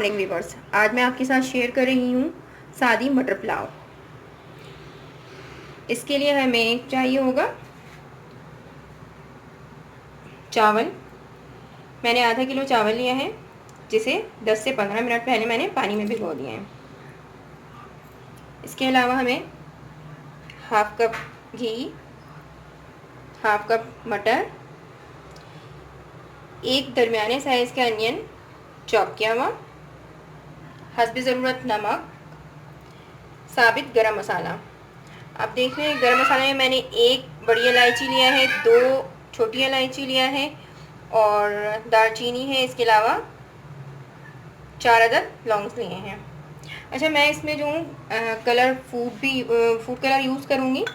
वालेकुम व्यूअर्स, आज मैं आपके साथ शेयर कर रही हूँ सादी मटर पुलाव। इसके लिए हमें चाहिए होगा चावल। मैंने आधा किलो चावल लिया है, जिसे 10 से 15 मिनट पहले मैंने पानी में भिगो दिया है। इसके अलावा हमें हाफ कप घी, हाफ कप मटर, एक दरमियाने साइज़ का अनियन चॉप किया हुआ, हस्बे ज़रूरत नमक, साबित गरम मसाला। आप देख रहे हैं गरम मसाले में मैंने एक बड़ी इलायची लिया है, 2 छोटी इलायची लिया है और दालचीनी है। इसके अलावा 4 अदद लौंग लिए हैं। अच्छा, मैं इसमें जो कलर फूड कलर यूज़ करूँगी,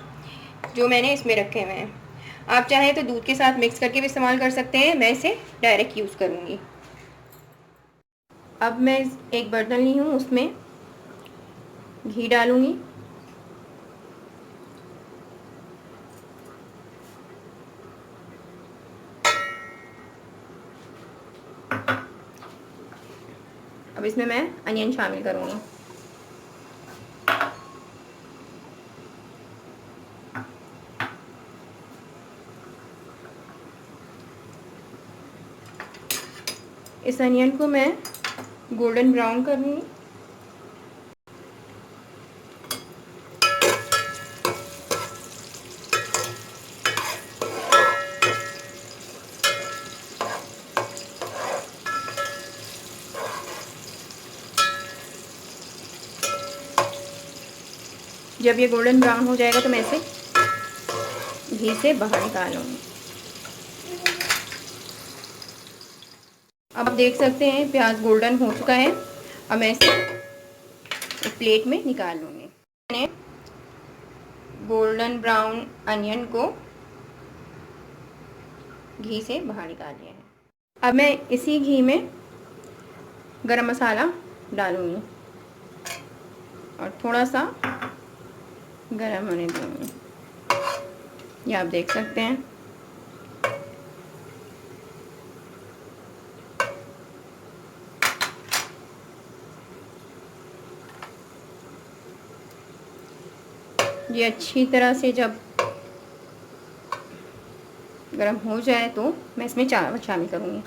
जो मैंने इसमें रखे हुए हैं। आप चाहें तो दूध के साथ मिक्स करके भी इस्तेमाल कर सकते हैं, मैं इसे डायरेक्ट यूज़ करूँगी। अब मैं एक बर्तन ली हूँ, उसमें घी डालूँगी। अब इसमें मैं अनियन शामिल करूँगी। इस अनियन को मैं गोल्डन ब्राउन करूँगी। जब ये गोल्डन ब्राउन हो जाएगा तो मैं इसे घी से बाहर निकाल लूँगी। अब आप देख सकते हैं प्याज गोल्डन हो चुका है। अब मैं इसे एक प्लेट में निकाल लूँगी। मैंने गोल्डन ब्राउन अनियन को घी से बाहर निकाल लिया है। अब मैं इसी घी में गरम मसाला डालूँगी और थोड़ा सा गरम होने दूँगी। ये आप देख सकते हैं। ये अच्छी तरह से जब गरम हो जाए तो मैं इसमें चावल शामिल करूँगी।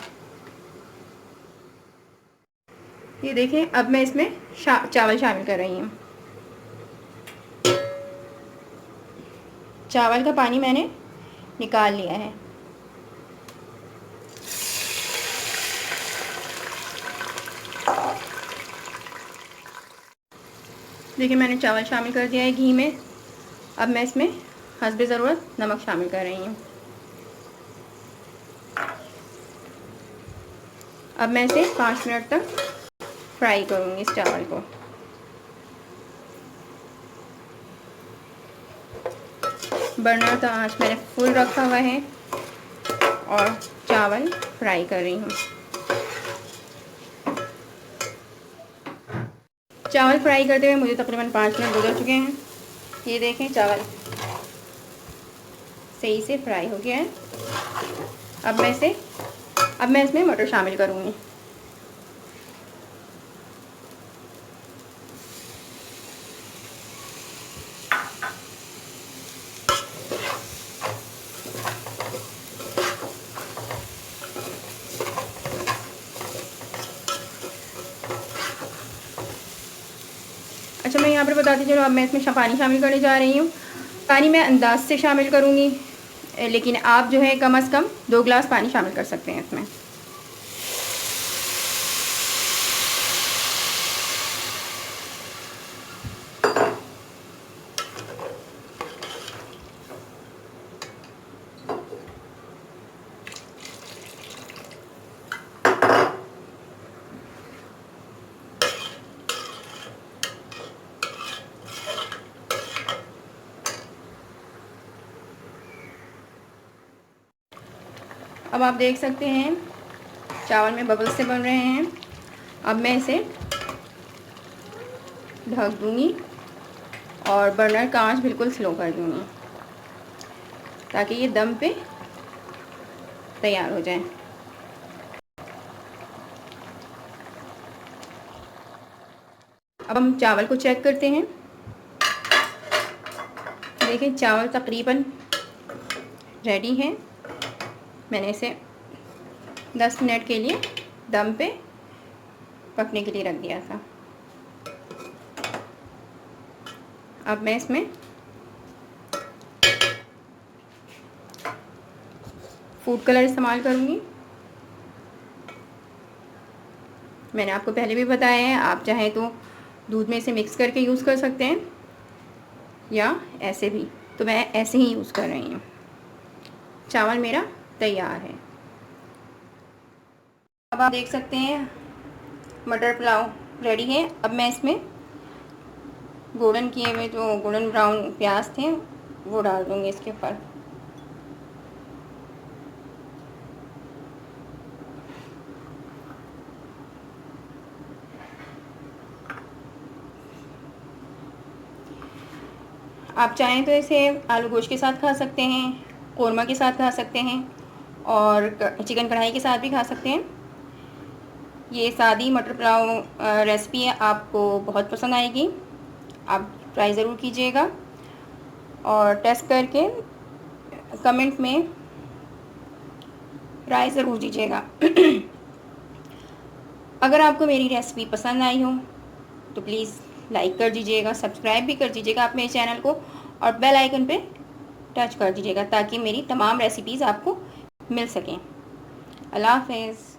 ये देखें, अब मैं इसमें चावल शामिल कर रही हूँ। चावल का पानी मैंने निकाल लिया है। देखिए, मैंने चावल शामिल कर दिया है घी में। अब मैं इसमें हस्बे ज़रूरत नमक शामिल कर रही हूँ। अब मैं इसे 5 मिनट तक फ्राई करूँगी इस चावल को। बर्नर का आंच मैंने फुल रखा हुआ है और चावल फ्राई कर रही हूँ। चावल फ्राई करते हुए मुझे तकरीबन 5 मिनट गुजर चुके हैं। ये देखें, चावल सही से फ्राई हो गया है। अब मैं इसमें मटर शामिल करूँगी। अच्छा, मैं यहाँ पर बताती चलो, अब मैं इसमें पानी शामिल करने जा रही हूँ। पानी मैं अंदाज से शामिल करूँगी, लेकिन आप जो है कम से कम 2 गिलास पानी शामिल कर सकते हैं इसमें। अब आप देख सकते हैं चावल में बबल्स से बन रहे हैं। अब मैं इसे ढक दूँगी और बर्नर का आंच बिल्कुल स्लो कर दूँगी, ताकि ये दम पे तैयार हो जाए। अब हम चावल को चेक करते हैं। देखिए चावल तकरीबन रेडी है। मैंने इसे 10 मिनट के लिए दम पे पकने के लिए रख दिया था। अब मैं इसमें फूड कलर इस्तेमाल करूँगी। मैंने आपको पहले भी बताया है, आप चाहें तो दूध में इसे मिक्स करके यूज़ कर सकते हैं या ऐसे भी, तो मैं ऐसे ही यूज़ कर रही हूँ। चावल मेरा तैयार है। अब आप देख सकते हैं मटर पुलाव रेडी है। अब मैं इसमें गोल्डन किए हुए जो गोल्डन ब्राउन प्याज थे वो डाल दूँगी इसके ऊपर। आप चाहें तो इसे आलू गोश्त के साथ खा सकते हैं, कोरमा के साथ खा सकते हैं और चिकन कढ़ाई के साथ भी खा सकते हैं। ये सादी मटर पुलाव रेसिपी है, आपको बहुत पसंद आएगी। आप ट्राई ज़रूर कीजिएगा और टेस्ट करके कमेंट में राय ज़रूर दीजिएगा। अगर आपको मेरी रेसिपी पसंद आई हो तो प्लीज़ लाइक कर दीजिएगा, सब्सक्राइब भी कर दीजिएगा आप मेरे चैनल को और बेल आइकन पे टच कर दीजिएगा ताकि मेरी तमाम रेसिपीज़ आपको मिल सकें। अल्लाह हाफ़िज़।